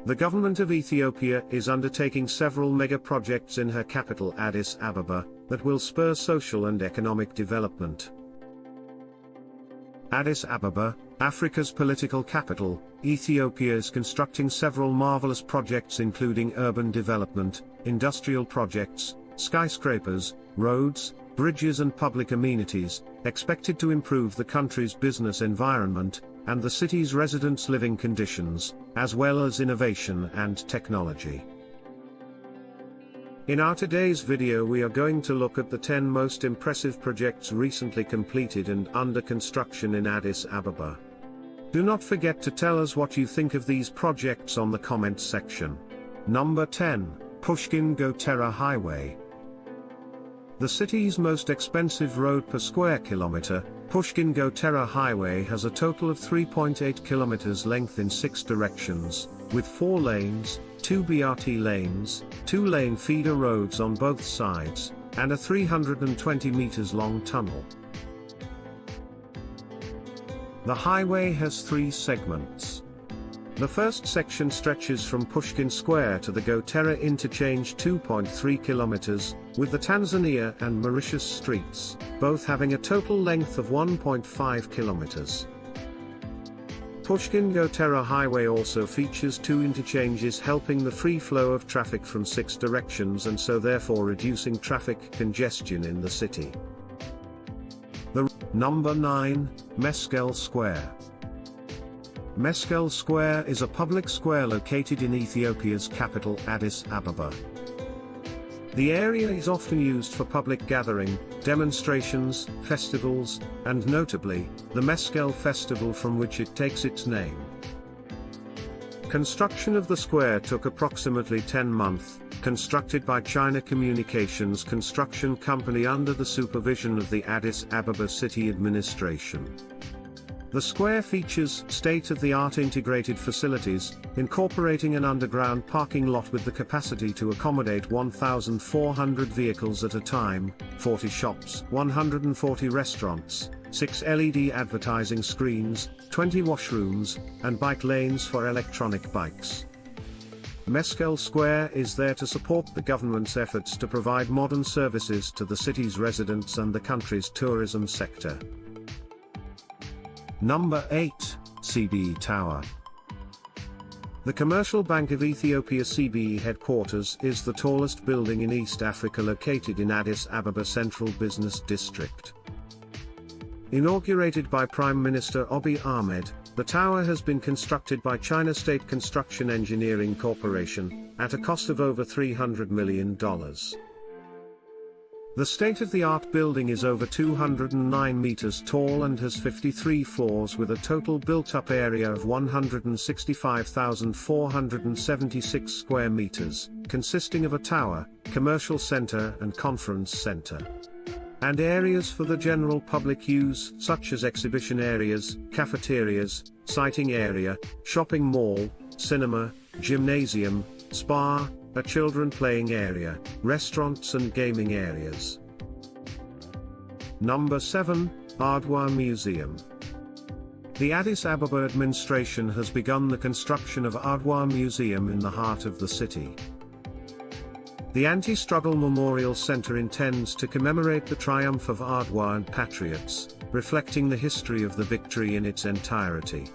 The government of Ethiopia is undertaking several mega projects in her capital Addis Ababa that will spur social and economic development. Addis Ababa, Africa's political capital, Ethiopia is constructing several marvelous projects including urban development, industrial projects, skyscrapers, roads, bridges and public amenities, expected to improve the country's business environment, and the city's residents' living conditions, as well as innovation and technology. In our today's video we are going to look at the 10 most impressive projects recently completed and under construction in Addis Ababa. Do not forget to tell us what you think of these projects on the comments section. Number 10, Pushkin-Gotera Highway. The city's most expensive road per square kilometer, Pushkin-Gotera Highway has a total of 3.8 kilometers length in 6 directions, with 4 lanes, 2 BRT lanes, 2-lane feeder roads on both sides, and a 320 meters long tunnel. The highway has 3 segments. The first section stretches from Pushkin Square to the Gotera interchange 2.3 kilometers, with the Tanzania and Mauritius streets, both having a total length of 1.5 kilometers. Pushkin-Gotera Highway also features 2 interchanges helping the free flow of traffic from 6 directions and so therefore reducing traffic congestion in the city. Number 9, Meskel Square. Meskel Square is a public square located in Ethiopia's capital Addis Ababa. The area is often used for public gathering, demonstrations, festivals, and notably, the Meskel Festival from which it takes its name. Construction of the square took approximately 10 months, constructed by China Communications Construction Company under the supervision of the Addis Ababa City Administration. The square features state-of-the-art integrated facilities, incorporating an underground parking lot with the capacity to accommodate 1,400 vehicles at a time, 40 shops, 140 restaurants, 6 LED advertising screens, 20 washrooms, and bike lanes for electronic bikes. Meskel Square is there to support the government's efforts to provide modern services to the city's residents and the country's tourism sector. Number 8, CBE Tower. The Commercial Bank of Ethiopia CBE headquarters is the tallest building in East Africa located in Addis Ababa Central Business District. Inaugurated by Prime Minister Abiy Ahmed, the tower has been constructed by China State Construction Engineering Corporation, at a cost of over $300 million. The state-of-the-art building is over 209 meters tall and has 53 floors with a total built-up area of 165,476 square meters, consisting of a tower, commercial center and conference center, and areas for the general public use such as exhibition areas, cafeterias, sighting area, shopping mall, cinema, gymnasium, spa, a children playing area, restaurants and gaming areas. Number 7, Ardwa Museum. The Addis Ababa administration has begun the construction of Ardwa Museum in the heart of the city. The Anti-Struggle Memorial Center intends to commemorate the triumph of Ardwa and patriots, reflecting the history of the victory in its entirety.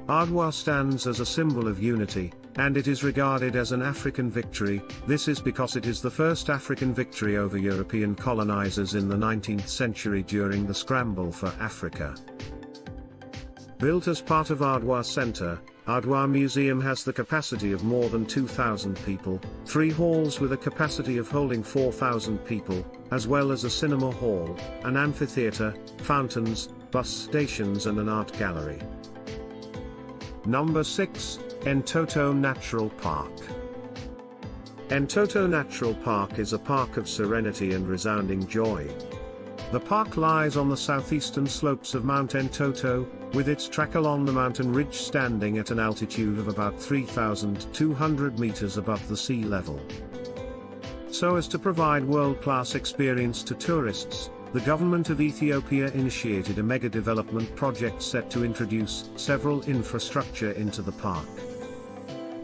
Ardwa stands as a symbol of unity, and it is regarded as an African victory. This is because it is the first African victory over European colonizers in the 19th century during the scramble for Africa. Built as part of Ardwa Center, Ardwa Museum has the capacity of more than 2,000 people, 3 halls with a capacity of holding 4,000 people, as well as a cinema hall, an amphitheater, fountains, bus stations and an art gallery. Number 6, Entoto Natural Park. Entoto Natural Park is a park of serenity and resounding joy. The park lies on the southeastern slopes of Mount Entoto, with its track along the mountain ridge standing at an altitude of about 3,200 meters above the sea level. So as to provide world-class experience to tourists, the government of Ethiopia initiated a mega-development project set to introduce several infrastructure into the park.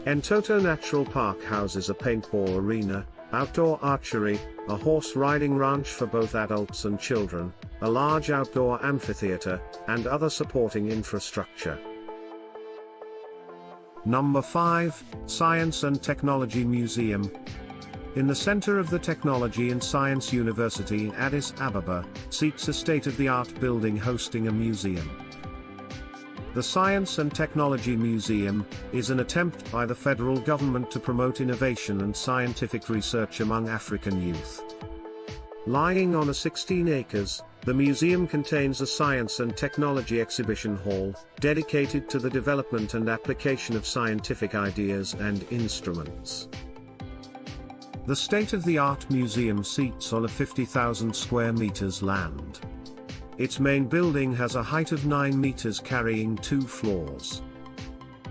Entoto Natural Park houses a paintball arena, outdoor archery, a horse riding ranch for both adults and children, a large outdoor amphitheater, and other supporting infrastructure. Number 5, Science and Technology Museum. In the center of the Technology and Science University in Addis Ababa, seats a state-of-the-art building hosting a museum. The Science and Technology Museum is an attempt by the federal government to promote innovation and scientific research among African youth. Lying on 16 acres, the museum contains a science and technology exhibition hall, dedicated to the development and application of scientific ideas and instruments. The state-of-the-art museum seats on a 50,000 square meters land. Its main building has a height of 9 meters carrying 2 floors.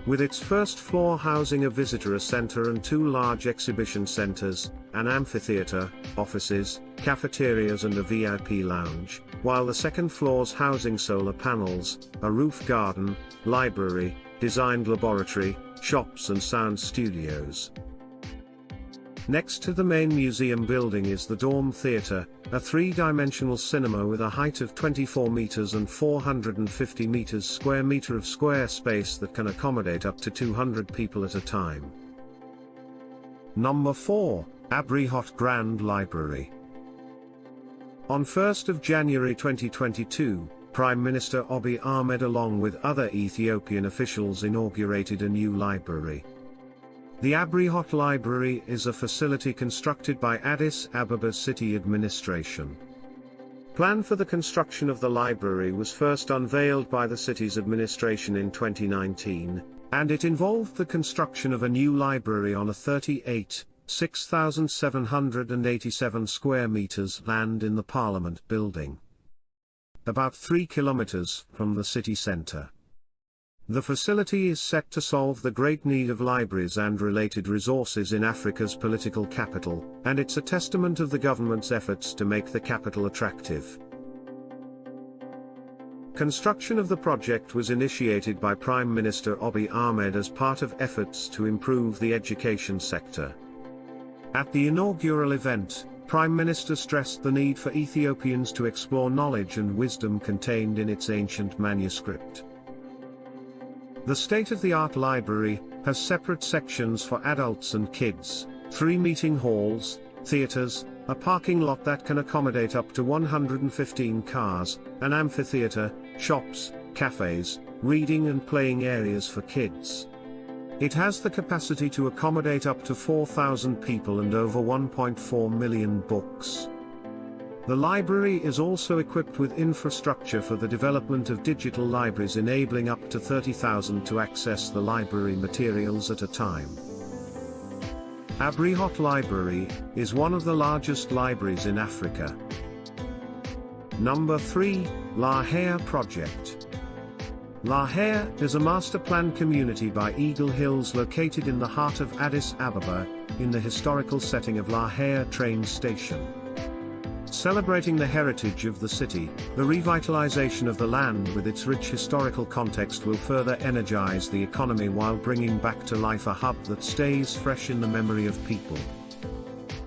With its first floor housing a visitor center and 2 large exhibition centers, an amphitheater, offices, cafeterias and a VIP lounge, while the second floor's housing solar panels, a roof garden, library, designed laboratory, shops and sound studios. Next to the main museum building is the Dome Theater, a 3-dimensional cinema with a height of 24 meters and 450 meters square meter of square space that can accommodate up to 200 people at a time. Number 4, Abrihot Grand Library. On 1st of January 2022, Prime Minister Abiy Ahmed along with other Ethiopian officials inaugurated a new library. The Abrihot Library is a facility constructed by Addis Ababa City Administration. Plan for the construction of the library was first unveiled by the city's administration in 2019, and it involved the construction of a new library on a 6,787 square meters land in the Parliament building, about 3 kilometers from the city centre. The facility is set to solve the great need of libraries and related resources in Africa's political capital, and it's a testament of the government's efforts to make the capital attractive. Construction of the project was initiated by Prime Minister Abiy Ahmed as part of efforts to improve the education sector. At the inaugural event, Prime Minister stressed the need for Ethiopians to explore knowledge and wisdom contained in its ancient manuscript. The state-of-the-art library has separate sections for adults and kids, 3 meeting halls, theaters, a parking lot that can accommodate up to 115 cars, an amphitheater, shops, cafes, reading and playing areas for kids. It has the capacity to accommodate up to 4,000 people and over 1.4 million books. The library is also equipped with infrastructure for the development of digital libraries enabling up to 30,000 to access the library materials at a time. Abrihot Library is one of the largest libraries in Africa. Number 3, La Hare Project. La Hare is a master-planned community by Eagle Hills located in the heart of Addis Ababa, in the historical setting of La Hare train station. Celebrating the heritage of the city, the revitalization of the land with its rich historical context will further energize the economy while bringing back to life a hub that stays fresh in the memory of people.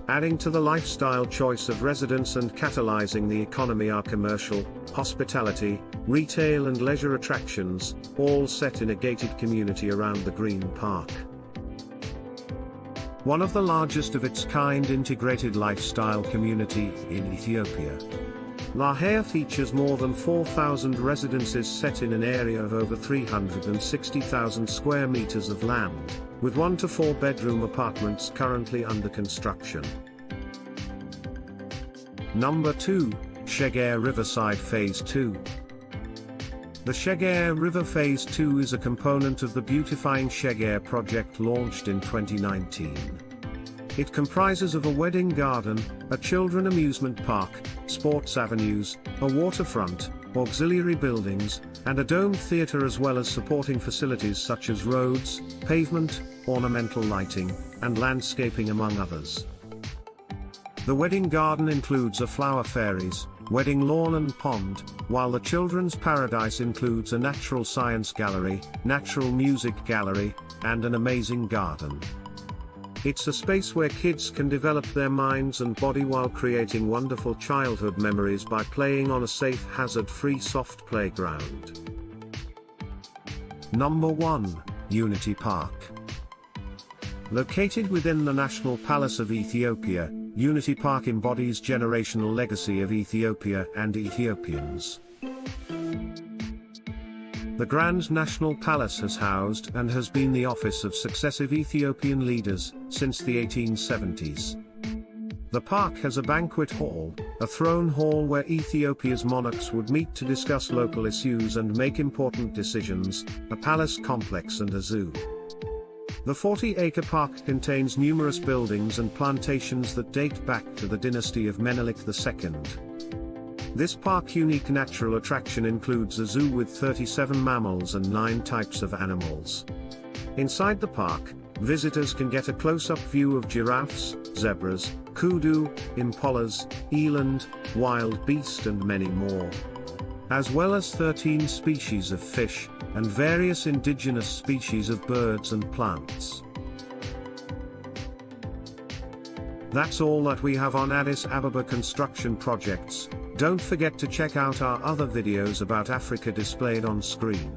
Adding to the lifestyle choice of residents and catalyzing the economy are commercial, hospitality, retail and leisure attractions, all set in a gated community around the Green Park. One of the largest of its kind integrated lifestyle community in Ethiopia. La Hare features more than 4,000 residences set in an area of over 360,000 square meters of land, with 1 to 4 bedroom apartments currently under construction. Number 2, Shegere Riverside Phase 2. The Shegere River Phase 2 is a component of the Beautifying Shegere project launched in 2019. It comprises of a wedding garden, a children amusement park, sports avenues, a waterfront, auxiliary buildings, and a domed theater as well as supporting facilities such as roads, pavement, ornamental lighting, and landscaping among others. The wedding garden includes a flower fairies, wedding lawn and pond, while the children's paradise includes a natural science gallery, natural music gallery, and an amazing garden. It's a space where kids can develop their minds and body while creating wonderful childhood memories by playing on a safe, hazard-free soft playground. Number 1. Unity Park. Located within the National Palace of Ethiopia, Unity Park embodies generational legacy of Ethiopia and Ethiopians. The Grand National Palace has housed and has been the office of successive Ethiopian leaders since the 1870s. The park has a banquet hall, a throne hall where Ethiopia's monarchs would meet to discuss local issues and make important decisions, a palace complex and a zoo. The 40-acre park contains numerous buildings and plantations that date back to the dynasty of Menelik II. This park's unique natural attraction includes a zoo with 37 mammals and 9 types of animals. Inside the park, visitors can get a close-up view of giraffes, zebras, kudu, impalas, eland, wild beast and many more. As well as 13 species of fish, and various indigenous species of birds and plants. That's all that we have on Addis Ababa construction projects. Don't forget to check out our other videos about Africa displayed on screen.